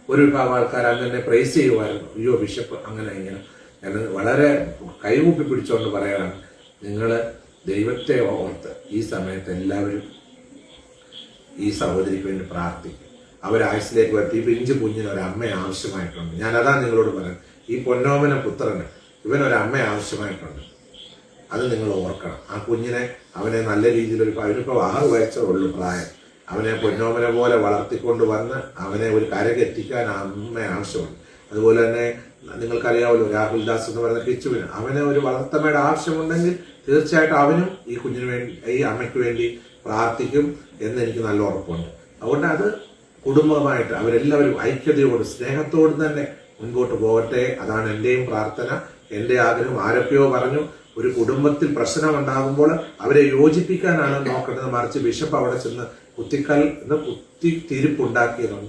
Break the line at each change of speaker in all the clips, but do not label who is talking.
ഒരു വിഭാഗം ആൾക്കാർ അന്ന് എന്നെ പ്രൈസ് ചെയ്യുമായിരുന്നു. അയ്യോ ബിഷപ്പ് അങ്ങനെ ഇങ്ങനെ. ഞാൻ വളരെ കൈമുപ്പി പിടിച്ചുകൊണ്ട് പറയാണ്, നിങ്ങൾ ദൈവത്തെ ഓർത്ത് ഈ സമയത്ത് എല്ലാവരും ഈ സഹോദരിക്ക് വേണ്ടി പ്രാർത്ഥിക്കും. അവരായുസിലേക്ക് വരുത്തി ഈ പിഞ്ചു കുഞ്ഞിന് ഒരമ്മ ആവശ്യമായിട്ടുണ്ട്. ഞാൻ അതാ നിങ്ങളോട് പറയാം, ഈ പൊന്നോമന പുത്രന് ഇവനൊരമ്മ ആവശ്യമായിട്ടുണ്ട്. അത് നിങ്ങൾ ഓർക്കണം. ആ കുഞ്ഞിനെ അവനെ നല്ല രീതിയിൽ അവനിപ്പോൾ 6 വയസ്സേ ഉള്ളൂ പ്രായം. അവനെ പൊന്നോമന പോലെ വളർത്തിക്കൊണ്ട് വന്ന് അവനെ ഒരു കരകെത്തിക്കാൻ അമ്മ ആവശ്യമുണ്ട്. അതുപോലെ തന്നെ നിങ്ങൾക്കറിയാമല്ലോ രാഹുൽ ദാസ് എന്ന് പറയുന്ന കിച്ചുവിന് അവന് ഒരു വളർത്തമ്മയുടെ ആവശ്യമുണ്ടെങ്കിൽ തീർച്ചയായിട്ടും അവനും ഈ കുഞ്ഞിന് വേണ്ടി ഈ അമ്മയ്ക്ക് വേണ്ടി പ്രാർത്ഥിക്കും എന്ന് എനിക്ക് നല്ല ഉറപ്പുണ്ട്. അതുകൊണ്ട് അത് കുടുംബമായിട്ട് അവരെല്ലാവരും ഐക്യതയോട് സ്നേഹത്തോട് തന്നെ മുൻപോട്ട് പോകട്ടെ. അതാണ് എൻ്റെയും പ്രാർത്ഥന, എൻ്റെ ആഗ്രഹം. ആരൊക്കെയോ പറഞ്ഞു ഒരു കുടുംബത്തിൽ പ്രശ്നം ഉണ്ടാകുമ്പോൾ അവരെ യോജിപ്പിക്കാനാണ് നോക്കേണ്ടത്, മറിച്ച് ബിഷപ്പ് അവിടെ ചെന്ന് കുത്തിത്തിരിപ്പുണ്ടാക്കിയതാണ്.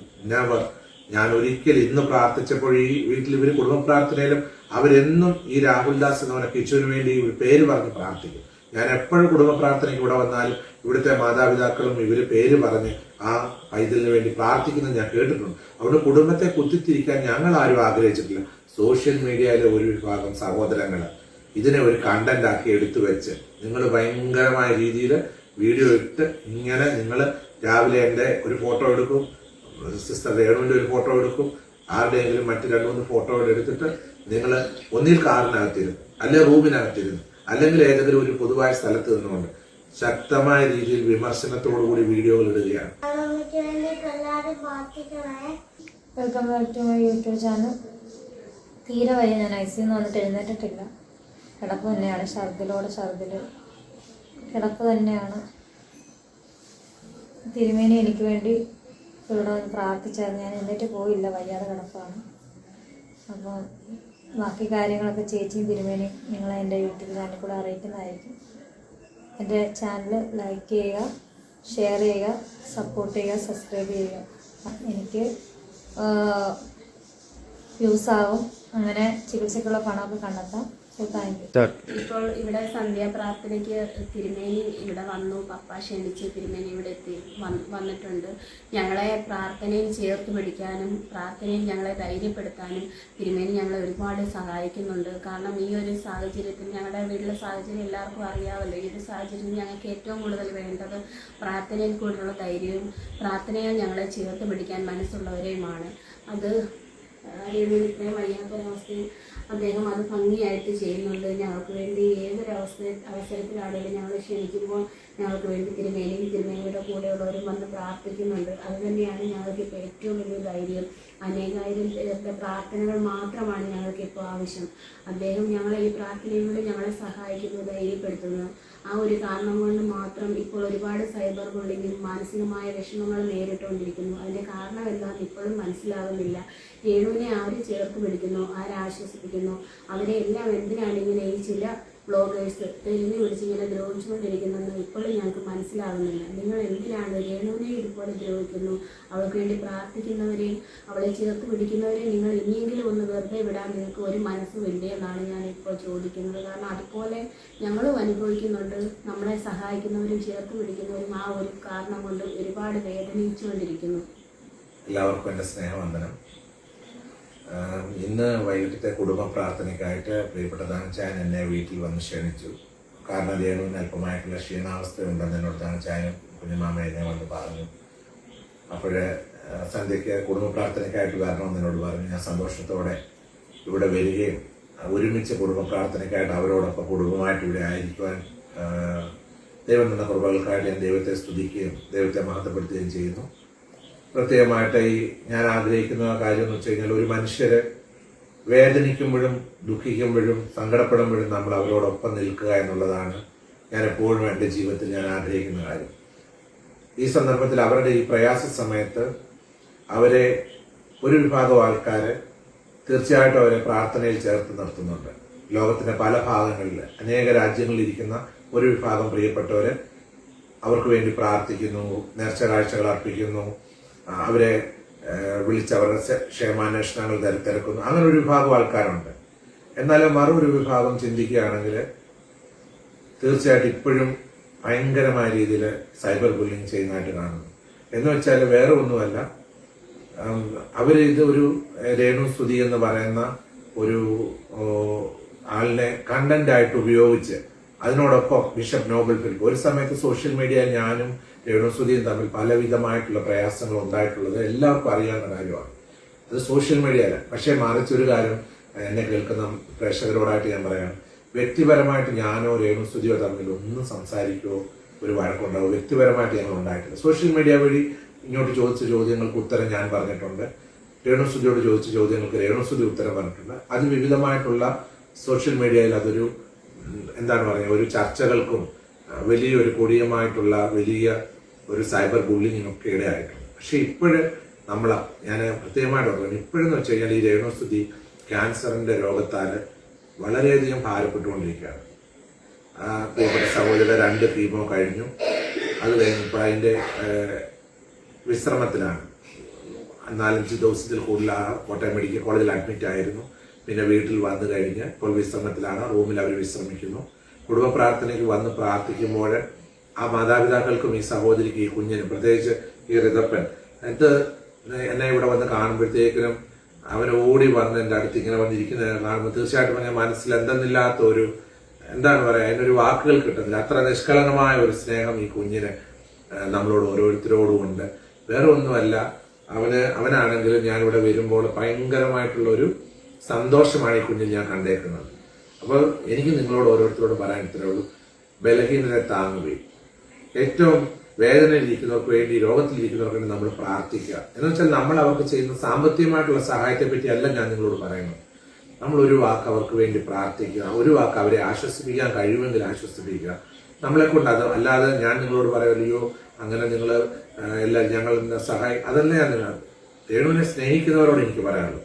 ഞാൻ ഒരിക്കൽ ഇന്ന് പ്രാർത്ഥിച്ചപ്പോൾ ഈ വീട്ടിൽ ഇവർ കുടുംബ പ്രാർത്ഥനയിലും അവരെന്നും ഈ രാഹുൽ ദാസ് എന്നവനെ കിച്ചുവിന് വേണ്ടി ഒരു പേര് പറഞ്ഞ് പ്രാർത്ഥിക്കും. ഞാൻ എപ്പോഴും കുടുംബ പ്രാർത്ഥനയ്ക്ക് ഇവിടെ വന്നാലും ഇവിടുത്തെ മാതാപിതാക്കളും ഇവര് പേര് പറഞ്ഞ് ആ പൈതലിന് വേണ്ടി പ്രാർത്ഥിക്കുന്നത് ഞാൻ കേട്ടിട്ടുണ്ട്. അതുകൊണ്ട് കുടുംബത്തെ കുത്തിത്തിരിക്കാൻ ഞങ്ങൾ ആരും ആഗ്രഹിച്ചിട്ടില്ല. സോഷ്യൽ മീഡിയയിലെ ഒരു വിഭാഗം സഹോദരങ്ങൾ ഇതിനെ ഒരു കണ്ടന്റ് ആക്കി എടുത്തു വെച്ച് നിങ്ങൾ ഭയങ്കരമായ രീതിയിൽ വീഡിയോ ഇട്ട് ഇങ്ങനെ നിങ്ങൾ രാവിലെ എൻ്റെ ഒരു ഫോട്ടോ എടുക്കും, സിസ്റ്റർ രേണുവിൻ്റെ ഒരു ഫോട്ടോ എടുക്കും, ആരുടെയെങ്കിലും മറ്റ് 2-3 ഫോട്ടോ എടുത്തിട്ട് നിങ്ങൾ ഒന്നിൽ കാറിനകത്തിരുന്നു, അല്ലെങ്കിൽ റൂമിനകത്തിരുന്നു, അല്ലെങ്കിൽ ഏതെങ്കിലും ഒരു പൊതുവായ സ്ഥലത്ത് നിന്നുകൊണ്ട് ശക്തമായ രീതിയിൽ വിമർശനത്തോടുകൂടി വീഡിയോകൾ ഇടുകയാണ്.
Welcome back to my YouTube channel. തീരെ വയ്യ, ഞാൻ ഐസിയിൽ നിന്ന് വന്നിട്ട് എഴുന്നേറ്റിട്ടില്ല. കിടപ്പ് തന്നെയാണ്, ഛർദിൽ കിടപ്പ് തന്നെയാണ്. തിരുമേനി എനിക്ക് വേണ്ടി ഇവിടെ വന്ന് പ്രാർത്ഥിച്ചായിരുന്നു. ഞാൻ എന്നിട്ട് പോയില്ല, വയ്യാതെ കിടപ്പാണ്. അപ്പോൾ ബാക്കി കാര്യങ്ങളൊക്കെ ചേച്ചിയും തിരുമേനിയും നിങ്ങളെ എൻ്റെ യൂട്യൂബ് ചാനലിൽ കൂടെ അറിയിക്കുന്നതായിരിക്കും. എൻ്റെ ചാനൽ ലൈക്ക് ചെയ്യുക, ഷെയർ ചെയ്യുക, സപ്പോർട്ട് ചെയ്യുക, സബ്സ്ക്രൈബ് ചെയ്യുക. എനിക്ക് വ്യൂസ് ആവും, അങ്ങനെ ചികിത്സക്കുള്ള പണമൊക്കെ കണ്ടെത്താം.
ഇപ്പോൾ ഇവിടെ സന്ധ്യാപ്രാർത്ഥനയ്ക്ക് തിരുമേനി ഇവിടെ വന്നു. പപ്പ ക്ഷണിച്ച് തിരുമേനി ഇവിടെ എത്തി വന്നിട്ടുണ്ട്. ഞങ്ങളെ പ്രാർത്ഥനയിൽ ചേർത്ത് പിടിക്കാനും പ്രാർത്ഥനയിൽ ഞങ്ങളെ ധൈര്യപ്പെടുത്താനും തിരുമേനി ഞങ്ങളെ ഒരുപാട് സഹായിക്കുന്നുണ്ട്. കാരണം ഈ ഒരു സാഹചര്യത്തിൽ ഞങ്ങളുടെ വീട്ടിലെ സാഹചര്യം എല്ലാവർക്കും അറിയാമല്ലോ. ഈ ഒരു സാഹചര്യത്തിൽ ഞങ്ങൾക്ക് ഏറ്റവും കൂടുതൽ വേണ്ടത് പ്രാർത്ഥനയിൽ കൂടെയുള്ള ധൈര്യവും പ്രാർത്ഥനയിൽ ഞങ്ങളെ ചേർത്ത് പിടിക്കാൻ മനസ്സുള്ളവരെയുമാണ്. അത് ഇത്രയും വയ്യാത്തൊരവസ്ഥയിൽ അദ്ദേഹം അത് ഭംഗിയായിട്ട് ചെയ്യുന്നുണ്ട്. ഞങ്ങൾക്ക് വേണ്ടി ഏതൊരു അവസരത്തിലാണെങ്കിലും ഞങ്ങൾ ക്ഷണിക്കുമ്പോൾ ഞങ്ങൾക്ക് വേണ്ടി തിരുമേനിയുടെ കൂടെയുള്ളവരും വന്ന് പ്രാർത്ഥിക്കുന്നുണ്ട്. അത് തന്നെയാണ് ഞങ്ങൾക്കിപ്പോൾ ഏറ്റവും വലിയ ധൈര്യം. അനേകായിരം പേരുടെ പ്രാർത്ഥനകൾ മാത്രമാണ് ഞങ്ങൾക്കിപ്പോൾ ആവശ്യം. അദ്ദേഹം ഞങ്ങളെ ഈ പ്രാർത്ഥനയിലൂടെ ഞങ്ങളെ സഹായിക്കുന്നു, ധൈര്യപ്പെടുത്തുന്നു. ആ ഒരു കാരണം കൊണ്ട് മാത്രം ഇപ്പോൾ ഒരുപാട് സൈബർ ബുള്ളിങ്ങും മാനസികമായ വിഷമങ്ങൾ നേരിട്ടുകൊണ്ടിരിക്കുന്നു. അതിൻ്റെ കാരണം എന്താണെന്ന് ഇപ്പോഴും മനസ്സിലാകുന്നില്ല. രേണുവിനെ ആര് ചേർത്ത് പിടിക്കുന്നു, ആരാശ്വസിപ്പിക്കുന്നു, അവരെ എല്ലാം എന്തിനാണ് ഇങ്ങനെ ഈ ചില ബ്ലോഗേഴ്സ് തെളിഞ്ഞു പിടിച്ചിങ്ങനെ ദ്രോഹിച്ചുകൊണ്ടിരിക്കുന്നതെന്ന് ഇപ്പോഴും ഞങ്ങൾക്ക് മനസ്സിലാകുന്നില്ല. നിങ്ങൾ എന്തിനാണ് രേണുവിനെ ഇതുപോലെ ദ്രോഹിക്കുന്നു? അവൾക്ക് വേണ്ടി പ്രാർത്ഥിക്കുന്നവരെയും അവളെ ചേർത്ത് പിടിക്കുന്നവരെയും നിങ്ങൾ ഇനിയെങ്കിലും ഒന്ന് വെറുതെ വിടാൻ നിങ്ങൾക്ക് ഒരു മനസ്സുമില്ലേ എന്നാണ് ഞാൻ ഇപ്പോൾ ചോദിക്കുന്നത്. കാരണം അതുപോലെ ഞങ്ങളും അനുഭവിക്കുന്നുണ്ട്. നമ്മളെ സഹായിക്കുന്നവരും ചേർത്ത് പിടിക്കുന്നവരും ആ ഒരു കാരണം കൊണ്ട് ഒരുപാട് വേദനിച്ചുകൊണ്ടിരിക്കുന്നു.
എല്ലാവർക്കും എൻ്റെ സ്നേഹവന്ദനം. ഇന്ന് വൈകിട്ടത്തെ കുടുംബ പ്രാർത്ഥനയ്ക്കായിട്ട് പ്രിയപ്പെട്ട ദാനച്ചായൻ എന്നെ വീട്ടിൽ വന്ന് ക്ഷണിച്ചു. കാരണം രേണുവിന് അല്പമായിട്ടുള്ള ക്ഷീണാവസ്ഥയുണ്ടെന്ന് എന്നോട് ദാനച്ചായനും കുഞ്ഞുമാമ എന്നെ വന്ന് പറഞ്ഞു. അപ്പോൾ സന്ധ്യയ്ക്ക് കുടുംബ പ്രാർത്ഥനയ്ക്കായിട്ട് വരണമെന്ന് എന്നോട് പറഞ്ഞു. ഞാൻ സന്തോഷത്തോടെ ഇവിടെ വരികയും ഒരുമിച്ച് കുടുംബ പ്രാർത്ഥനയ്ക്കായിട്ട് അവരോടൊപ്പം കുടുംബമായിട്ട് ഇവിടെ ആയിരിക്കുവാൻ ദൈവം തന്ന കൃപകൾക്കായിട്ട് ഞാൻ ദൈവത്തെ സ്തുതിക്കുകയും ദൈവത്തെ മഹത്വപ്പെടുത്തുകയും ചെയ്യുന്നു. പ്രത്യേകമായിട്ട് ഞാൻ ആഗ്രഹിക്കുന്ന കാര്യം എന്ന് വെച്ച് കഴിഞ്ഞാൽ ഒരു മനുഷ്യര് വേദനിക്കുമ്പോഴും ദുഃഖിക്കുമ്പോഴും സങ്കടപ്പെടുമ്പോഴും നമ്മൾ അവരോടൊപ്പം നിൽക്കുക എന്നുള്ളതാണ് ഞാൻ എപ്പോഴും എൻ്റെ ജീവിതത്തിൽ ഞാൻ ആഗ്രഹിക്കുന്ന കാര്യം. ഈ സന്ദർഭത്തിൽ അവരുടെ ഈ പ്രയാസ സമയത്ത് അവരെ ഒരു വിഭാഗം ആൾക്കാർ തീർച്ചയായിട്ടും അവരെ പ്രാർത്ഥനയിൽ ചേർത്ത് നിർത്തുന്നുണ്ട്. ലോകത്തിൻ്റെ പല ഭാഗങ്ങളിൽ അനേക രാജ്യങ്ങളിൽ ഇരിക്കുന്ന ഒരു വിഭാഗം പ്രിയപ്പെട്ടവര് അവർക്ക് വേണ്ടി പ്രാർത്ഥിക്കുന്നു, നേർച്ച കാഴ്ചകൾ അർപ്പിക്കുന്നു, അവരെ വിളിച്ച് അവരുടെ ക്ഷേമാന്വേഷണങ്ങൾ തിരക്കുന്നു. അങ്ങനെ ഒരു വിഭാഗം ആൾക്കാരുണ്ട്. എന്നാലും മറൊരു വിഭാഗം ചിന്തിക്കുകയാണെങ്കിൽ തീർച്ചയായിട്ടും ഇപ്പോഴും ഭയങ്കരമായ രീതിയിൽ സൈബർ ബുള്ളിങ് ചെയ്യുന്നതായിട്ട് കാണുന്നു. എന്ന് വെച്ചാൽ വേറെ ഒന്നുമല്ല, അവർ ഇത് ഒരു രേണു സുധി എന്ന് പറയുന്ന ഒരു ആളിനെ കണ്ടന്റ് ആയിട്ട് ഉപയോഗിച്ച് അതിനോടൊപ്പം ബിഷപ്പ് നോബൽ ഫിലിപ്പ് ഒരു സമയത്ത് സോഷ്യൽ മീഡിയയിൽ ഞാനും രേണു സുധിയും തമ്മിൽ പലവിധമായിട്ടുള്ള പ്രയാസങ്ങൾ ഉണ്ടായിട്ടുള്ളത് എല്ലാവർക്കും അറിയാവുന്ന കാര്യമാണ്. അത് സോഷ്യൽ മീഡിയയില. പക്ഷേ മറിച്ചൊരു കാര്യം എന്നെ കേൾക്കുന്ന പ്രേക്ഷകരോടായിട്ട് ഞാൻ പറയാം, വ്യക്തിപരമായിട്ട് ഞാനോ രേണു സുധിയോ തമ്മിൽ ഒന്നും സംസാരിക്കുകയോ ഒരു വഴക്കുണ്ടാവോ വ്യക്തിപരമായിട്ട് ഞങ്ങൾ ഉണ്ടായിട്ടില്ല. സോഷ്യൽ മീഡിയ വഴി ഇങ്ങോട്ട് ചോദിച്ച ചോദ്യങ്ങൾക്ക് ഉത്തരം ഞാൻ പറഞ്ഞിട്ടുണ്ട്. രേണു സുധിയോട് ചോദിച്ച ചോദ്യങ്ങൾക്ക് രേണു സുധി ഉത്തരം പറഞ്ഞിട്ടുണ്ട്. അത് വിവിധമായിട്ടുള്ള സോഷ്യൽ മീഡിയയിൽ അതൊരു എന്താണ് പറയുക, ഒരു ചർച്ചകൾക്കും വലിയൊരു കൊടിയമായിട്ടുള്ള വലിയ ഒരു സൈബർ ബുള്ളിങ്ങിനും ഒക്കെ ഇടയായിട്ടുണ്ട്. പക്ഷെ ഇപ്പോഴും ഞാൻ പ്രത്യേകമായിട്ട് പറഞ്ഞു, ഇപ്പോഴെന്ന് വെച്ച് കഴിഞ്ഞാൽ ഈ രേണു സുധി ക്യാൻസറിന്റെ രോഗത്താൽ വളരെയധികം ഭാരപ്പെട്ടുകൊണ്ടിരിക്കുകയാണ്. പ്രിയപ്പെട്ട സഹോദരൻ 2 കീമോ കഴിഞ്ഞു. അത് കഴിഞ്ഞപ്പോൾ അതിൻ്റെ വിശ്രമത്തിലാണ്. 4-5 ദിവസത്തിൽ കൂടുതൽ കോട്ടയം മെഡിക്കൽ കോളേജിൽ അഡ്മിറ്റ് ആയിരുന്നു. പിന്നെ വീട്ടിൽ വന്നു കഴിഞ്ഞ് ഇപ്പോൾ വിശ്രമത്തിലാണ്. റൂമിൽ അവർ വിശ്രമിക്കുന്നു. കുടുംബ പ്രാർത്ഥനയ്ക്ക് വന്ന് പ്രാർത്ഥിക്കുമ്പോൾ ആ മാതാപിതാക്കൾക്കും ഈ സഹോദരിക്ക് ഈ കുഞ്ഞിനും പ്രത്യേകിച്ച് ഈ ഋതപ്പൻ എന്നെ ഇവിടെ വന്ന് കാണുമ്പോഴത്തേക്കിനും അവൻ ഓടി വന്ന് എൻ്റെ അടുത്ത് ഇങ്ങനെ വന്നിരിക്കുന്നത് കാണുമ്പോൾ തീർച്ചയായിട്ടും ഞാൻ മനസ്സിൽ എന്തെന്നില്ലാത്ത ഒരു എന്താണ് പറയുക, അതിനൊരു വാക്കുകൾ കിട്ടുന്നില്ല. അത്ര നിഷ്കളങ്കമായ ഒരു സ്നേഹം ഈ കുഞ്ഞിന് നമ്മളോട് ഓരോരുത്തരോടും ഉണ്ട്. വേറെ ഒന്നുമല്ല, അവനാണെങ്കിലും ഞാനിവിടെ വരുമ്പോൾ ഭയങ്കരമായിട്ടുള്ള ഒരു സന്തോഷമാണ് ഈ കുഞ്ഞിൽ ഞാൻ കണ്ടേക്കുന്നത്. അപ്പോൾ എനിക്ക് നിങ്ങളോട് ഓരോരുത്തരോട് പറയാൻ ഇത്രേ ഉള്ളൂ, ബലഹീനരെ താങ്ങുകയും ഏറ്റവും വേദനയിലിരിക്കുന്നവർക്ക് വേണ്ടി രോഗത്തിലിരിക്കുന്നവർക്ക് വേണ്ടി നമ്മൾ പ്രാർത്ഥിക്കുക. എന്ന് വെച്ചാൽ നമ്മൾ അവർക്ക് ചെയ്യുന്ന സാമ്പത്തികമായിട്ടുള്ള സഹായത്തെ പറ്റിയല്ല ഞാൻ നിങ്ങളോട് പറയുന്നത്. നമ്മൾ ഒരു വാക്ക് അവർക്ക് വേണ്ടി പ്രാർത്ഥിക്കുക, ഒരു വാക്ക് അവരെ ആശ്വസിപ്പിക്കാൻ കഴിയുമെങ്കിൽ ആശ്വസിപ്പിക്കുക. നമ്മളെ കൊണ്ട് അത് അല്ലാതെ ഞാൻ നിങ്ങളോട് പറയുകയോ അങ്ങനെ നിങ്ങൾ എല്ലാം ഞങ്ങൾ അതല്ല ഞാൻ നിങ്ങൾ രേണുവിനെ സ്നേഹിക്കുന്നവരോട് എനിക്ക് പറയാനുള്ളൂ.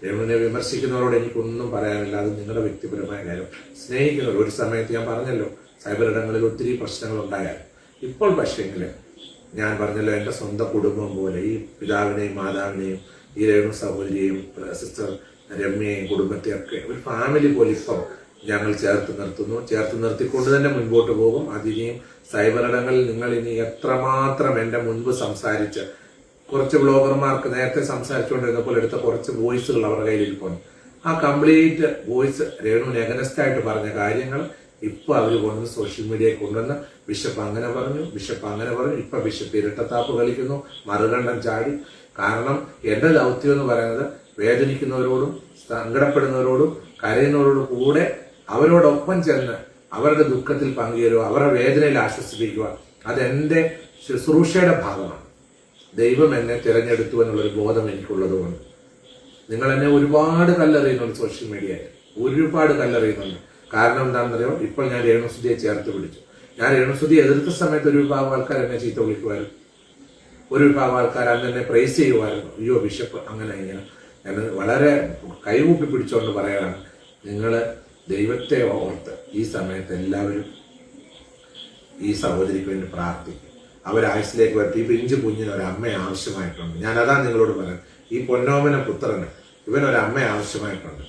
രേണുവിനെ വിമർശിക്കുന്നവരോട് എനിക്കൊന്നും പറയാനില്ല. അത് നിങ്ങളുടെ വ്യക്തിപരമായ കാര്യം. സ്നേഹിക്കുന്നവർ ഒരു സമയത്ത് ഞാൻ പറഞ്ഞല്ലോ സൈബർ ഇടങ്ങളിൽ ഒത്തിരി പ്രശ്നങ്ങൾ ഉണ്ടായാലും ഇപ്പോൾ പക്ഷേങ്കിൽ ഞാൻ പറഞ്ഞല്ലോ എൻ്റെ സ്വന്തം കുടുംബം പോലെ ഈ പിതാവിനെയും മാതാവിനെയും ഈ രേണു സഹോദരിയെയും സിസ്റ്റർ രമ്യയെയും കുടുംബത്തെയൊക്കെ ഒരു ഫാമിലി പോലെ ഇപ്പം ഞങ്ങൾ ചേർത്ത് നിർത്തിക്കൊണ്ട് തന്നെ മുൻപോട്ട് പോകും. അതിനെയും സൈബർ ഇടങ്ങളിൽ നിങ്ങൾ ഇനി എത്രമാത്രം എൻ്റെ മുൻപ് സംസാരിച്ച് കുറച്ച് ബ്ലോഗർമാർക്ക് നേരത്തെ സംസാരിച്ചുകൊണ്ടിരുന്നപ്പോൾ എടുത്ത കുറച്ച് വോയിസുകൾ അവരുടെ കയ്യിലിരിക്കുന്നു. ആ കംപ്ലീറ്റ് വോയിസ് രേണുവിന് എഗനസ്റ്റായിട്ട് പറഞ്ഞ കാര്യങ്ങൾ ഇപ്പൊ അവർ കൊണ്ടുവന്ന് സോഷ്യൽ മീഡിയയിൽ കൊണ്ടുവന്ന് ബിഷപ്പ് അങ്ങനെ പറഞ്ഞു, ഇപ്പൊ ബിഷപ്പ് ഇരട്ടത്താപ്പ് കളിക്കുന്നു, മറുകണ്ഠം ചാടി. കാരണം എന്റെ ദൗത്യം എന്ന് പറയുന്നത് വേദനിക്കുന്നവരോടും സങ്കടപ്പെടുന്നവരോടും കരയുന്നവരോടും കൂടെ അവരോടൊപ്പം ചെന്ന് അവരുടെ ദുഃഖത്തിൽ പങ്കുചേരുക, അവരുടെ വേദനയിൽ ആശ്വസിപ്പിക്കുക. അതെന്റെ ശുശ്രൂഷയുടെ ഭാഗമാണ്. ദൈവം എന്നെ തിരഞ്ഞെടുത്തു എന്നുള്ളൊരു ബോധം എനിക്കുള്ളതുകൊണ്ട്. നിങ്ങൾ എന്നെ ഒരുപാട് കല്ലെറിയുന്നുണ്ട് സോഷ്യൽ മീഡിയയിൽ, ഒരുപാട് കല്ലെറിയുന്നുണ്ട്. കാരണം എന്താണെന്നറിയോ, ഇപ്പോൾ ഞാൻ രേണുസുധിയെ ചേർത്ത് പിടിച്ചു. ഞാൻ രേണുസുധിയെ എതിർത്ത സമയത്ത് ഒരു വിഭാഗം ആൾക്കാർ എന്നെ ചീത്ത വിളിക്കുമായിരുന്നു, ഒരു വിഭാഗം ആൾക്കാർ അന്ന് എന്നെ പ്രൈസ് ചെയ്യുമായിരുന്നു. അയ്യോ ബിഷപ്പ് അങ്ങനെ ഇങ്ങനെ. ഞാൻ വളരെ കൈകൂപ്പി പിടിച്ചുകൊണ്ട് പറയാണ്, നിങ്ങൾ ദൈവത്തെ ഓർത്ത് ഈ സമയത്ത് എല്ലാവരും ഈ സഹോദരിക്ക് വേണ്ടി പ്രാർത്ഥിക്കും. അവരായുസിലേക്ക് വരട്ടെ. ഈ പിഞ്ചു കുഞ്ഞിന് ഒരമ്മ ആവശ്യമായിട്ടുണ്ട്. ഞാൻ അതാ നിങ്ങളോട് പറയാം, ഈ പൊന്നോമന പുത്രന് ഇവനൊരമ്മ ആവശ്യമായിട്ടുണ്ട്.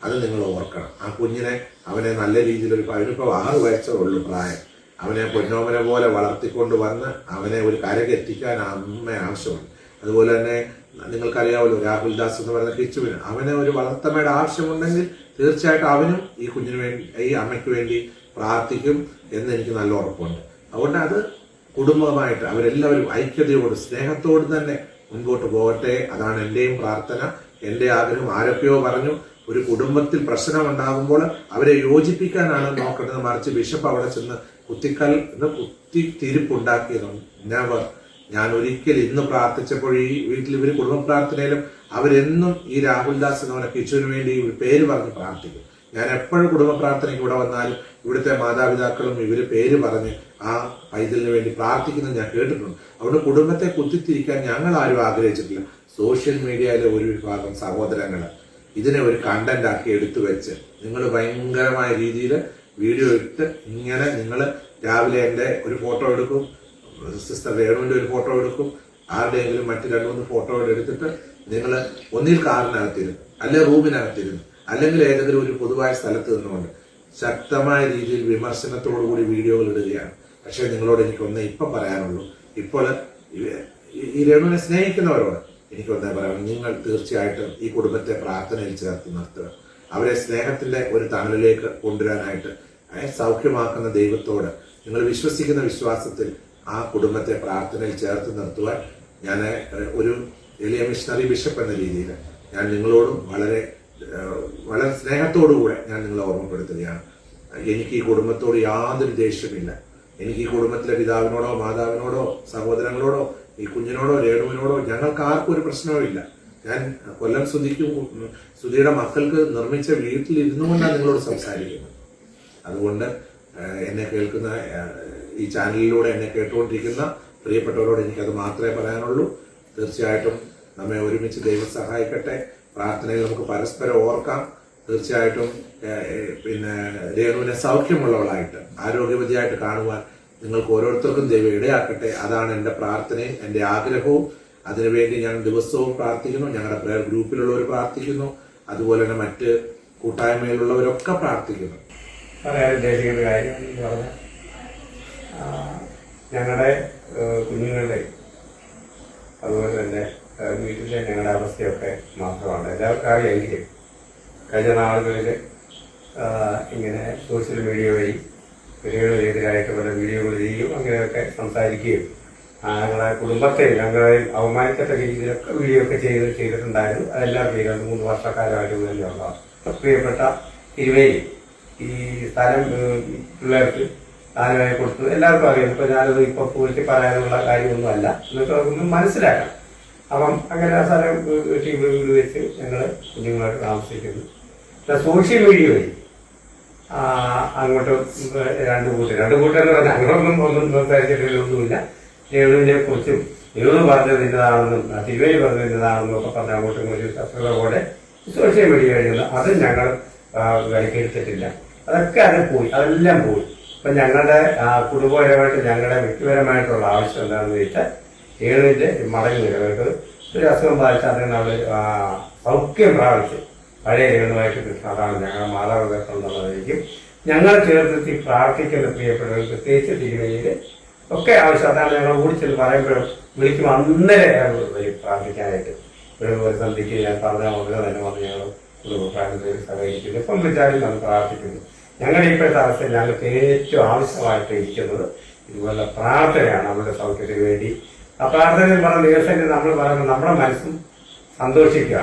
അത് നിങ്ങൾ ഓർക്കണം. ആ കുഞ്ഞിനെ അവനെ നല്ല രീതിയിൽ അവനിപ്പോൾ 6 വയസ്സേ ഉള്ളൂ പ്രായം. അവനെ പൊന്നോമന പോലെ വളർത്തിക്കൊണ്ട് വന്ന് അവനെ ഒരു കരക്കെത്തിക്കാൻ അമ്മ ആവശ്യമുണ്ട്. അതുപോലെ തന്നെ നിങ്ങൾക്കറിയാമല്ലോ രാഹുൽ ദാസ് എന്ന് പറയുന്ന കിച്ചുവിന് അവന് ഒരു വളർത്തമ്മയുടെ ആവശ്യമുണ്ടെങ്കിൽ തീർച്ചയായിട്ടും അവനും ഈ കുഞ്ഞിന് വേണ്ടി ഈ അമ്മയ്ക്ക് വേണ്ടി പ്രാർത്ഥിക്കും എന്ന് എനിക്ക് നല്ല ഉറപ്പുണ്ട്. അതുകൊണ്ട് അത് കുടുംബമായിട്ട് അവരെല്ലാവരും ഐക്യതയോട് സ്നേഹത്തോട് തന്നെ മുൻപോട്ട് പോകട്ടെ. അതാണ് എൻ്റെയും പ്രാർത്ഥന, എൻ്റെ ആഗ്രഹം. ആരൊക്കെയോ പറഞ്ഞു ഒരു കുടുംബത്തിൽ പ്രശ്നം ഉണ്ടാകുമ്പോൾ അവരെ യോജിപ്പിക്കാനാണ് നോക്കേണ്ടത്, മറിച്ച് ബിഷപ്പ് അവിടെ ചെന്ന് കുത്തിത്തിരിപ്പുണ്ടാക്കിയതാണ്. നെവർ. ഞാൻ ഒരിക്കൽ ഇന്ന് പ്രാർത്ഥിച്ചപ്പോൾ ഈ വീട്ടിൽ ഇവർ കുടുംബ പ്രാർത്ഥനയിലും അവരെന്നും ഈ രാഹുൽ ദാസ് എന്ന് പറഞ്ഞ കിച്ചുവിന് വേണ്ടി പേര് പറഞ്ഞ് പ്രാർത്ഥിക്കും. ഞാൻ എപ്പോഴും കുടുംബ പ്രാർത്ഥനയ്ക്ക് ഇവിടെ വന്നാലും ഇവിടുത്തെ മാതാപിതാക്കളും ഇവര് പേര് പറഞ്ഞ് ആ പൈതലിന് വേണ്ടി പ്രാർത്ഥിക്കുന്നത് ഞാൻ കേട്ടിട്ടുണ്ട്. അതുകൊണ്ട് കുടുംബത്തെ കുത്തിത്തിരിക്കാൻ ഞങ്ങൾ ആരും ആഗ്രഹിച്ചിട്ടില്ല. സോഷ്യൽ മീഡിയയിലെ ഒരു വിഭാഗം സഹോദരങ്ങൾ ഇതിനെ ഒരു കണ്ടന്റ് ആക്കി എടുത്തു വെച്ച് നിങ്ങൾ ഭയങ്കരമായ രീതിയിൽ വീഡിയോ ഇട്ട് ഇങ്ങനെ നിങ്ങൾ രാവിലെ എൻ്റെ ഒരു ഫോട്ടോ എടുക്കും, സിസ്റ്റർ രേണുവിൻ്റെ ഒരു ഫോട്ടോ എടുക്കും, ആരുടെയെങ്കിലും മറ്റ് 2-3 ഫോട്ടോകൾ എടുത്തിട്ട് നിങ്ങൾ ഒന്നിൽ കാറിനകത്തിരുന്നു, അല്ലെങ്കിൽ റൂമിനകത്തിരുന്നു, അല്ലെങ്കിൽ ഏതെങ്കിലും ഒരു പൊതുവായ സ്ഥലത്ത് നിന്നുകൊണ്ട് ശക്തമായ രീതിയിൽ വിമർശനത്തോടുകൂടി വീഡിയോകൾ ഇടുകയാണ്. പക്ഷേ നിങ്ങളോട് എനിക്ക് ഒന്നേ ഇപ്പം പറയാനുള്ളൂ, ഇപ്പോൾ ഈ രേണുവിനെ സ്നേഹിക്കുന്നവരോട് എനിക്കൊന്നേ പറയാം, നിങ്ങൾ തീർച്ചയായിട്ടും ഈ കുടുംബത്തെ പ്രാർത്ഥനയിൽ ചേർത്ത് നിർത്തുക. അവരെ സ്നേഹത്തിന്റെ ഒരു തണലിലേക്ക് കൊണ്ടുവരാനായിട്ട് സൗഖ്യമാക്കുന്ന ദൈവത്തോട് നിങ്ങൾ വിശ്വസിക്കുന്ന വിശ്വാസത്തിൽ ആ കുടുംബത്തെ പ്രാർത്ഥനയിൽ ചേർത്ത് നിർത്തുവാൻ ഞാൻ ഒരു എളിയ മിഷണറി ബിഷപ്പ് എന്ന രീതിയിൽ ഞാൻ നിങ്ങളോടും വളരെ വളരെ സ്നേഹത്തോടുകൂടെ ഞാൻ നിങ്ങളെ ഓർമ്മപ്പെടുത്തുകയാണ്. എനിക്ക് ഈ കുടുംബത്തോട് യാതൊരു ദേഷ്യമില്ല. എനിക്ക് ഈ കുടുംബത്തിലെ പിതാവിനോടോ മാതാവിനോടോ സഹോദരങ്ങളോടോ ഈ കുഞ്ഞിനോടോ രേണുവിനോടോ ഞങ്ങൾക്ക് ആർക്കും ഒരു പ്രശ്നവുമില്ല. ഞാൻ കൊല്ലം സുധിയുടെ മക്കൾക്ക് നിർമ്മിച്ച വീട്ടിലിരുന്നു കൊണ്ടാണ് നിങ്ങളോട് സംസാരിക്കുന്നത്. അതുകൊണ്ട് എന്നെ കേൾക്കുന്ന ഈ ചാനലിലൂടെ എന്നെ കേട്ടുകൊണ്ടിരിക്കുന്ന പ്രിയപ്പെട്ടവരോട് എനിക്കത് മാത്രമേ പറയാനുള്ളൂ. തീർച്ചയായിട്ടും നമ്മെ ഒരുമിച്ച് ദൈവം സഹായിക്കട്ടെ. പ്രാർത്ഥനയിൽ നമുക്ക് പരസ്പരം ഓർക്കാം. തീർച്ചയായിട്ടും രേണുവിനെ സൗഖ്യമുള്ളവളായിട്ട് ആരോഗ്യവതിയായിട്ട് കാണുവാൻ നിങ്ങൾക്ക് ഓരോരുത്തർക്കും ദൈവം ഇടയാക്കട്ടെ. അതാണ് എൻ്റെ പ്രാർത്ഥനയും എൻ്റെ ആഗ്രഹവും. അതിനുവേണ്ടി ഞാൻ ദിവസവും പ്രാർത്ഥിക്കുന്നു. ഞങ്ങളുടെ പ്രയർ ഗ്രൂപ്പിലുള്ളവർ പ്രാർത്ഥിക്കുന്നു. അതുപോലെ തന്നെ മറ്റ് കൂട്ടായ്മയിലുള്ളവരൊക്കെ പ്രാർത്ഥിക്കുന്നു.
പറയാൻ ഉദ്ദേശിക്കുന്ന കാര്യം എന്ന് പറഞ്ഞാൽ ഞങ്ങളുടെ കുഞ്ഞുങ്ങളുടെ അതുപോലെ തന്നെ വീട്ടിലെ ഞങ്ങളുടെ അവസ്ഥയൊക്കെ മാത്രമാണ് എല്ലാവർക്കും അറിയാമെങ്കിലും കഴിഞ്ഞ നാളുകളിൽ ഇങ്ങനെ സോഷ്യൽ മീഡിയ വഴി കുട്ടികൾക്കെതിരായിട്ട് പല വീഡിയോകൾ ചെയ്യുകയും അങ്ങനെയൊക്കെ സംസാരിക്കുകയും ഞങ്ങളുടെ കുടുംബത്തെ ഞങ്ങളെ അവമാനിക്കത്തക്ക രീതിയിലൊക്കെ വീഡിയോ ഒക്കെ ചെയ്തിട്ടുണ്ടായിരുന്നു. അതെല്ലാവർക്കും 2-3 വർഷക്കാലമായിട്ട് തന്നെയുള്ള പ്രിയപ്പെട്ട തിരുവേലി ഈ സ്ഥലം പിള്ളേർക്ക് ദാനമായി കൊടുത്തത് എല്ലാവർക്കും അറിയാം. ഇപ്പൊ ഞാനത് ഇപ്പൊ പൂഴ്ത്തി പറയാനുള്ള കാര്യമൊന്നുമല്ല, എന്നൊക്കെ ഒന്ന് മനസ്സിലാക്കാം. അപ്പം അങ്ങനെ ആ സ്ഥലം വീട് വെച്ച് ഞങ്ങൾ കുഞ്ഞുങ്ങളായിട്ട് താമസിക്കുന്നു. സോഷ്യൽ മീഡിയ വഴി അങ്ങോട്ട് രണ്ട് കൂട്ടരെന്ന് പറഞ്ഞാൽ അങ്ങനൊന്നും സംസാരിച്ചിട്ടൊന്നുമില്ല. രേണുവിനെ കുറിച്ചും രേണു പറഞ്ഞത് ഇന്നതാണെന്നും തിരുവേലി പറഞ്ഞത് ഇന്നതാണെന്നും ഒക്കെ പറഞ്ഞ അങ്ങോട്ടും ഒരു ശത്രുത പോലെ സോഷ്യൽ മീഡിയ വഴിയുള്ള അത് ഞങ്ങൾ വിലക്കെടുത്തിട്ടില്ല. അത് പോയി, അതെല്ലാം പോയി. ഇപ്പം ഞങ്ങളുടെ കുടുംബപരമായിട്ട് ഞങ്ങളുടെ വ്യക്തിപരമായിട്ടുള്ള ആവശ്യം എന്താണെന്ന് ചോദിച്ചാൽ രേണുവിൻ്റെ മടങ്ങി നിലവിട്ട് ഒരു അസുഖം ബാധിച്ചാൽ അതിന് നമ്മൾ സൗഖ്യം പ്രാപിച്ച് പഴയ രേണുവായിട്ട് കിട്ടുന്ന അതാണ് ഞങ്ങളുടെ മാതാപിതാക്കളുള്ളതായിരിക്കും. ഞങ്ങൾ ചേർത്തി പ്രാർത്ഥിക്കുന്ന പ്രിയപ്പെട്ടവർ പ്രത്യേകിച്ച് തിരുവഴിയിൽ ഒക്കെ ആവശ്യം. അതാണ് ഞങ്ങൾ ഓടിച്ചെന്ന് പറയുമ്പോഴും വിളിക്കുമ്പോൾ അന്നേരം വരും പ്രാർത്ഥിക്കാനായിട്ട്. ഒരു സന്ധിക്ക് ഞാൻ പറഞ്ഞ ഉടനെ തന്നെ വന്ന് ഞങ്ങൾ കുടുംബപ്രാർത്ഥനയിൽ സഹകരിക്കുന്നു. ഇപ്പം വിളിച്ചാലും നമ്മൾ പ്രാർത്ഥിക്കുന്നു. ഞങ്ങളുടെ ഇപ്പോഴത്തെ അവസ്ഥയിൽ ഞങ്ങൾക്ക് ഏറ്റവും ആവശ്യമായിട്ട് ഇരിക്കുന്നത് ഇതുപോലെ പ്രാർത്ഥനയാണ് നമ്മുടെ സൗഖ്യത്തിന് വേണ്ടി. ആ പ്രാർത്ഥനയിൽ പറഞ്ഞ ദിവസം നമ്മൾ പറയുമ്പോൾ നമ്മുടെ മനസ്സും സന്തോഷിക്കുക.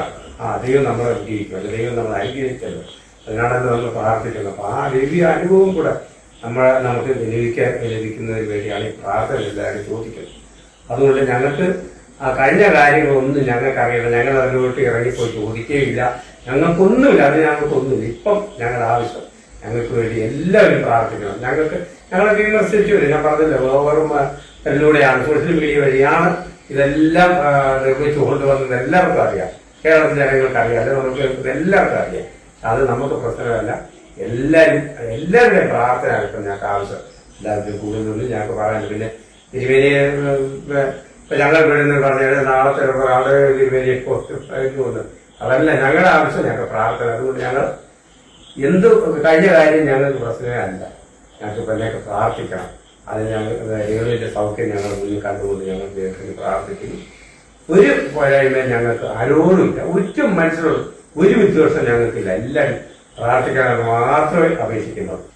ദൈവം നമ്മളെ അനുഗ്രഹിക്കുമല്ലോ, ദൈവം നമ്മളെ അനുഗ്രഹിച്ചല്ലോ, അതിനാണല്ലോ നമ്മൾ പ്രാർത്ഥിക്കുന്നത്. അപ്പോൾ ആ ദിവ്യ അനുഭവം കൂടെ നമുക്ക് ലഭിക്കുന്നതിന് വേണ്ടിയാണ് ഈ പ്രാർത്ഥന എല്ലാവരും ചോദിക്കുന്നത്. അതുകൊണ്ട് ഞങ്ങൾക്ക് കഴിഞ്ഞ കാര്യങ്ങളൊന്നും ഞങ്ങൾക്കറിയില്ല. ഞങ്ങൾ അതിലോട്ട് ഇറങ്ങിപ്പോയി ചോദിക്കുകയില്ല. ഞങ്ങൾക്കൊന്നുമില്ല, അത് ഞങ്ങൾക്കൊന്നുമില്ല. ഇപ്പം ഞങ്ങളുടെ ആവശ്യം ഞങ്ങൾക്ക് വേണ്ടി എല്ലാവരും പ്രാർത്ഥിക്കണം. ഞങ്ങളെ വിമർശിച്ചു വരും. ഞാൻ പറഞ്ഞില്ല, ഓവറും ഇതിലൂടെയാണ് സോഷ്യൽ മീഡിയ വഴിയാണ് ഇതെല്ലാം നിർമ്മിച്ചു കൊണ്ടുവന്നത്. എല്ലാവർക്കും അറിയാം, കേരളത്തിലെ ജനങ്ങൾക്ക് അറിയാം, അല്ലെങ്കിൽ നമുക്ക് എല്ലാവർക്കും അറിയാം. അത് നമുക്ക് പ്രശ്നമല്ല. എല്ലാവരുടെയും പ്രാർത്ഥന ആയിരിക്കും ഞങ്ങൾക്ക് ആവശ്യം. എല്ലാവരുടെയും കൂടുതലൊന്നും ഞങ്ങൾക്ക് പറയാനില്ല. പിന്നെ തിരുവേലി ഇപ്പൊ ഞങ്ങൾ ഇവിടെ നിന്ന് പറഞ്ഞാൽ നാളത്തെ ഒരാള് തിരുവേലിയെ പോകുന്നു, അതല്ല ഞങ്ങളുടെ ആവശ്യം, ഞങ്ങൾക്ക് പ്രാർത്ഥന. അതുകൊണ്ട് ഞങ്ങൾ എന്ത് കഴിഞ്ഞ കാര്യം ഞങ്ങൾക്ക് പ്രശ്നമേ അല്ല. ഞങ്ങൾക്ക് ഇപ്പൊ പ്രാർത്ഥിക്കണം. അത് ഞങ്ങൾ രേണുവിന്റെ സൗഖ്യം ഞങ്ങൾ മുന്നിൽ കണ്ടുകൊണ്ട് ഞങ്ങൾ ദൈവത്തിന് പ്രാർത്ഥിക്കുന്നു. ഒരു പോരായ്മയും ഞങ്ങൾക്ക് ആരോടുമില്ല, ഒറ്റ മനുഷ്യരോട് ഒരു വിദ്വേഷം ഞങ്ങൾക്കില്ല. എല്ലാവരും പ്രാർത്ഥിക്കാൻ മാത്രമേ അപേക്ഷിക്കുന്നുള്ളൂ.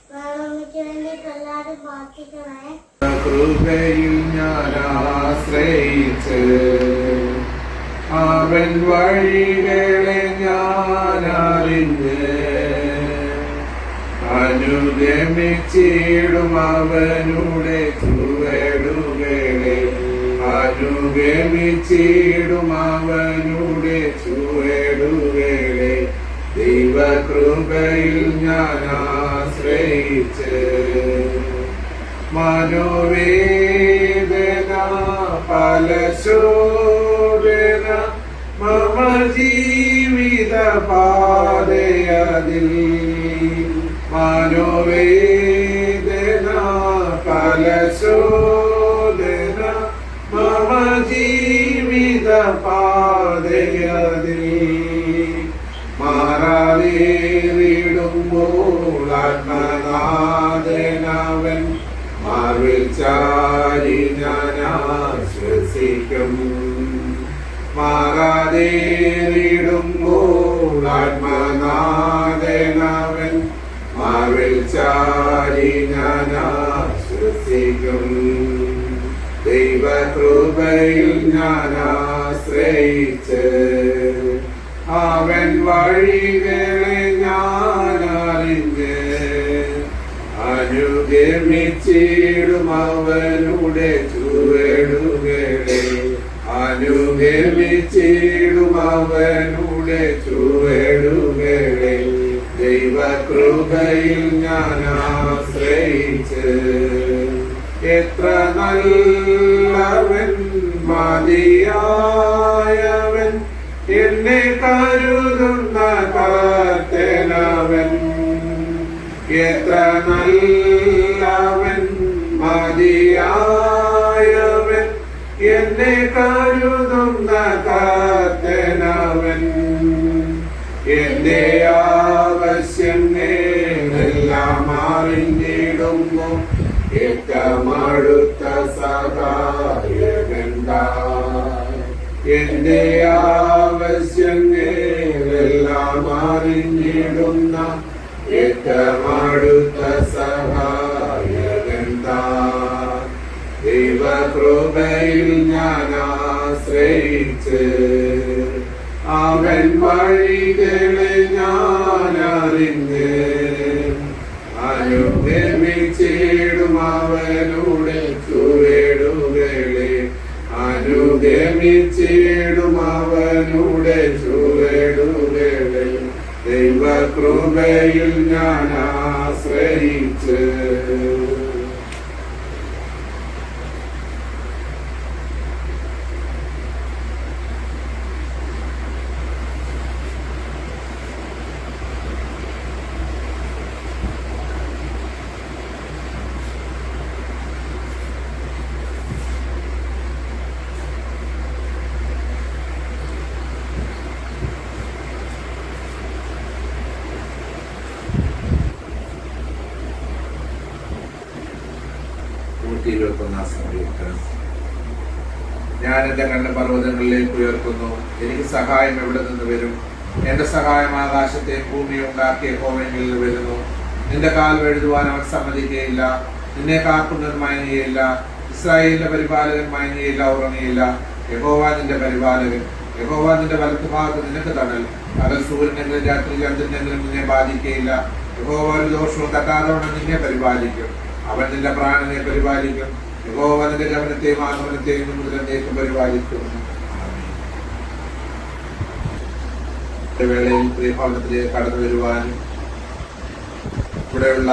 കൃപയിൽ ഞാൻ ആശ്രയിച്ച് അവൻ വഴികളെ ഞാൻ അറിഞ്ഞ് അനുഗമിച്ചിടും അവനുടെ ചുവടുകളെ, അനുഗമിച്ചിടും അവനുടെ ചുവടുകളെ. ദൈവകൃപയിൽ ഞാൻ ആശ്രയിച്ച് മനോവേദന ഫലശോധന മമ ജീവിത പാതയതിൽ, മനോവേദന ഫലശോധന മമ ജീവിത പാതയതിൽ. മാറാതേറിടുമ്പോൾ ആത്മനാഥനവൻ മാർവിൽ ചാരി ഞാൻ ആശ്വസിക്കും. മാറാ ആത്മനാഥനവൻ മാർവിൽ ചാരി ഞാൻ ആശ്വസിക്കും. ദൈവകൃപയിൽ ഞാൻ ആശ്രയിച്ച് അവൻ വഴികളെ ഞാൻ അറിഞ്ഞ് അനുഗമിച്ചിടും അവനുടെ ചുവടുകളെ. അനുഗമിച്ചിടും അവനുടെ ചുവടുകളെ. ദൈവകൃപയിൽ ഞാൻ ആശ്രയിച്ച് എത്ര നല്ലവൻ മതിയായവൻ എന്നെ കരുതുന്ന കർത്തനവൻ. എത്ര നല്ലവൻ മതിയായവൻ എന്നെ കരുതുന്ന കർത്തനവൻ. എന്റെ ആവശ്യങ്ങളെല്ലാം അറിഞ്ഞിടുമ്പോ ഏറ്റമടുത്ത സഹായകണ്ടായി. എന്റെ ആവശ്യങ്ങളെല്ലാം അറിഞ്ഞിടുന്ന ഏറ്റമടുത്ത സഹായകണ്ടായി. ദൈവകൃപയിൽ ഞാൻ ആശ്രയിച്ച് അവൻ വഴികളെ ഞാൻ അറിഞ്ഞ് അനുഗമിച്ചിടും അവനുടെ ചുവടുകളെ. അനുഗമിച്ചിടും അവനുടെ ചുവടുകളെ. ദൈവകൃപയിൽ ഞാൻ ആശ്രയിച്ച് ഞാൻ എന്റെ കണ്ണ് പർവ്വതങ്ങളിലേക്ക് ഉയർത്തുന്നു. എനിക്ക് സഹായം എവിടെ നിന്ന് വരും? എന്റെ സഹായം ആകാശത്തെയും ഭൂമിയെ ഉണ്ടാക്കിയ യഹോവയിൽ നിന്ന് വരുന്നു. നിന്റെ കാൽ വഴുതുവാൻ അവൻ സമ്മതിക്കുകയില്ല. നിന്നെ കാക്കുന്നവൻ മയങ്ങിയില്ല. ഇസ്രായേലിന്റെ പരിപാലകൻ മയങ്ങിയില്ല, ഉറങ്ങിയില്ല. യഹോവ നിന്റെ പരിപാലകൻ. യഹോവ നിന്റെ വലത്തുഭാഗത്ത് നിനക്ക് തണൽ. പകൽ സൂര്യനെങ്കിലും രാത്രി ചന്ദ്രനെങ്കിലും നിന്നെ ബാധിക്കുകയില്ല. യഹോവ ഒരു ദോഷവും തട്ടാതവണ്ണം നിന്നെ പരിപാലിക്കും. അവൻ നിന്റെ പ്രാണനെ പരിപാലിക്കും. യഹോവ നിന്റെ ഗമനത്തെയും ആഗമനത്തെയും മുതലേക്കും പരിപാലിക്കും. വേളയിൽ പ്രിയഭവനത്തിലേക്ക് കടന്നു വരുവാനും ഇവിടെയുള്ള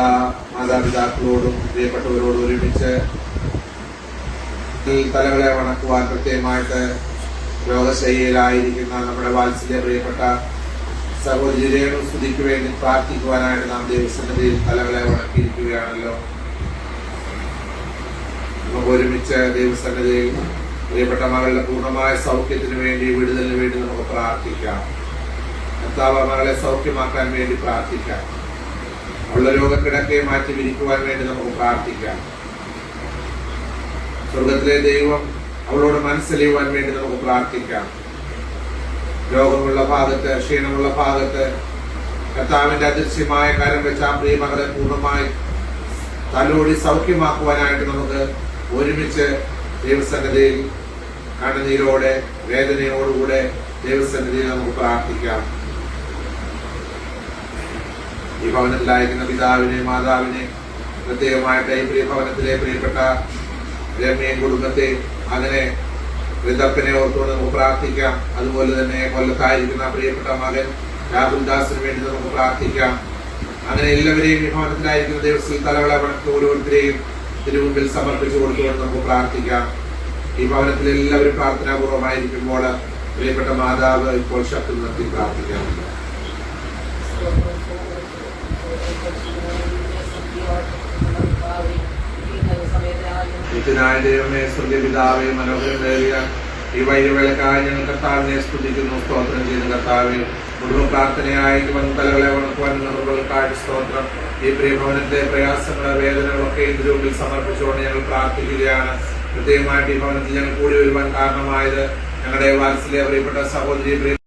മാതാപിതാക്കളോടും പ്രിയപ്പെട്ടവരോടും ഒരുമിച്ച് തലകളെ വണക്കുവാൻ പ്രത്യേകമായിട്ട് രോഗശയ്യയിലായിരിക്കുന്ന നമ്മുടെ വാത്സല്യ പ്രിയപ്പെട്ട സഹോദരി രേണു സ്തുതിക്ക് വേണ്ടി പ്രാർത്ഥിക്കുവാനായിട്ട് നാം ദൈവസന്നിധിയിൽ തലകളെ വണക്കിയിരിക്കുകയാണല്ലോ. നമുക്ക് ഒരുമിച്ച് ദൈവസന്നിധിയിൽ പ്രിയപ്പെട്ട മകളുടെ പൂർണ്ണമായ സൗഖ്യത്തിന് വേണ്ടി, വിടുതലിന് വേണ്ടി നമുക്ക് പ്രാർത്ഥിക്കാം. കർത്താവ് മകളെ സൗഖ്യമാക്കാൻ വേണ്ടി പ്രാർത്ഥിക്കാം. അവളുടെ രോഗക്കിടക്കയെ മാറ്റി വിരിക്കുവാൻ വേണ്ടി നമുക്ക് പ്രാർത്ഥിക്കാം. സ്വർഗത്തിലെ ദൈവം അവളോട് മനസ്സലിയുവാൻ വേണ്ടി നമുക്ക് പ്രാർത്ഥിക്കാം. രോഗമുള്ള ഭാഗത്ത്, ക്ഷീണമുള്ള ഭാഗത്ത് കർത്താവിന്റെ അദൃശ്യമായ കരം വെച്ച് ആ പ്രിയ മകളെ പൂർണ്ണമായി തലോടി സൗഖ്യമാക്കുവാനായിട്ട് നമുക്ക് ഒരുമിച്ച് ദൈവസന്നിധിയിൽ കണ്ണുനീരോടെ വേദനയോടുകൂടെ ദൈവസന്നിധിയിൽ നമുക്ക് പ്രാർത്ഥിക്കാം. ഈ ഭവനത്തിലായിരിക്കുന്ന പിതാവിനെ, മാതാവിനെ, പ്രത്യേകമായിട്ട് ഈ പ്രിയ ഭവനത്തിലെ പ്രിയപ്പെട്ട രമ്യയും കുടുംബത്തെ, അങ്ങനെ വൃദ്ധപ്പനെ ഓർത്തുകൊണ്ട് നമുക്ക് പ്രാർത്ഥിക്കാം. അതുപോലെ തന്നെ കൊല്ലത്തായിരിക്കുന്ന പ്രിയപ്പെട്ട മകൻ രാഹുൽദാസിന് വേണ്ടി നമുക്ക് പ്രാർത്ഥിക്കാം. അങ്ങനെ എല്ലാവരെയും ഈ ഭവനത്തിലായിരിക്കുന്ന ദിവസത്തിൽ തലകളെ വണക്കി ഓരോരുത്തരെയും തിരുമുമ്പിൽ സമർപ്പിച്ചു കൊടുത്തുകൊണ്ട് നമുക്ക് പ്രാർത്ഥിക്കാം. ഈ ഭവനത്തിൽ എല്ലാവരും പ്രാർത്ഥനാപൂർവമായിരിക്കുമ്പോൾ പ്രിയപ്പെട്ട മാതാവ് ഇപ്പോൾ ശക്തി നിർത്തി പ്രാർത്ഥിക്കാം. ദൈവമേ, സ്വർഗ്ഗപിതാവേ, മനോഹരമേറിയ ഈ വൈദ്യവേളക്കായി ഞങ്ങൾ കർത്താവിനെ സ്തുതിക്കുന്നു, സ്തോത്രം ചെയ്യുന്ന കർത്താവേ. മുഴുവൻ പ്രാർത്ഥനയായിട്ട് വന്ന് തലകളെ വണക്കുവാൻ നിർവ്വഹക്കായിട്ട് സ്തോത്രം. ഈ പ്രിയഭവനത്തെ പ്രയാസങ്ങളെ, ഇതിനൊക്കെ ഇതിനുള്ളിൽ സമർപ്പിച്ചുകൊണ്ട് ഞങ്ങൾ പ്രാർത്ഥിക്കുകയാണ്. പ്രത്യേകമായിട്ട് ഈ ഭവനത്തിൽ ഞങ്ങൾ കൂടി വരുവാൻ കാരണമായത് ഞങ്ങളുടെ വാത്സല്യ പ്രിയപ്പെട്ട സഹോദരി